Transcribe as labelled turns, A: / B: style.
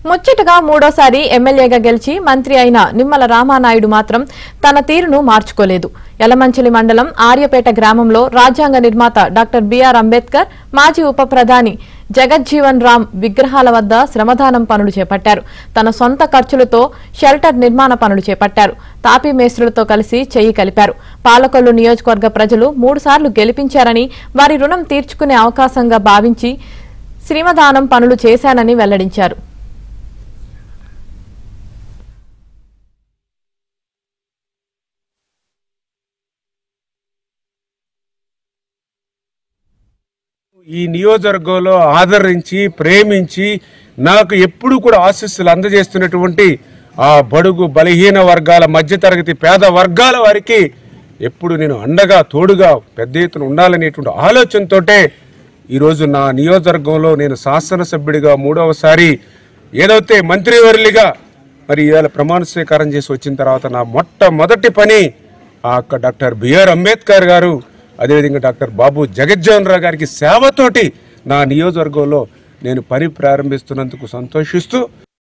A: ముచ్చటగా మూడోసారి ఎమ్మెల్యేగా గెలిచి మంత్రి అయిన నిమ్మల రామానాయుడు మాత్రం తన తీరును మార్చుకోలేదు. యలమంచిలి మండలం ఆర్యపేట గ్రామంలో రాజ్యాంగ నిర్మాత డాక్టర్ బిఆర్ అంబేద్కర్, మాజీ ఉప ప్రధాని జగజ్జీవన్ రామ్ విగ్రహాల వద్ద శ్రమదానం పనులు చేపట్టారు. తన సొంత ఖర్చులతో షెల్టర్ నిర్మాణ పనులు చేపట్టారు. తాపీ మేస్త్రులతో కలిసి చెయ్యి కలిపారు. పాలకొల్లు నియోజకవర్గ ప్రజలు 3 సార్లు గెలిపించారని, వారి రుణం తీర్చుకునే అవకాశంగా భావించి శ్రమదానం పనులు చేశానని వెల్లడించారు.
B: ఈ నియోజకవర్గంలో ఆదరించి ప్రేమించి నాకు ఎప్పుడు కూడా ఆశీస్సులు అందజేస్తున్నటువంటి ఆ బడుగు బలహీన వర్గాల, మధ్యతరగతి పేద వర్గాల వారికి ఎప్పుడు నేను అండగా తోడుగా పెద్ద ఎత్తున ఉండాలనేటువంటి ఆలోచనతోటే ఈరోజు నా నియోజకవర్గంలో నేను శాసనసభ్యుడిగా 3వసారి ఏదైతే మంత్రివర్యులుగా మరి ఇవాళ ప్రమాణ స్వీకారం చేసి వచ్చిన తర్వాత నా మొట్టమొదటి పని డాక్టర్ బిఆర్ అంబేద్కర్ గారు, అదేవిధంగా డాక్టర్ బాబు జగజ్జీవన్ రావు గారికి సేవతోటి నా నియోజకవర్గంలో నేను పని ప్రారంభిస్తున్నందుకు సంతోషిస్తూ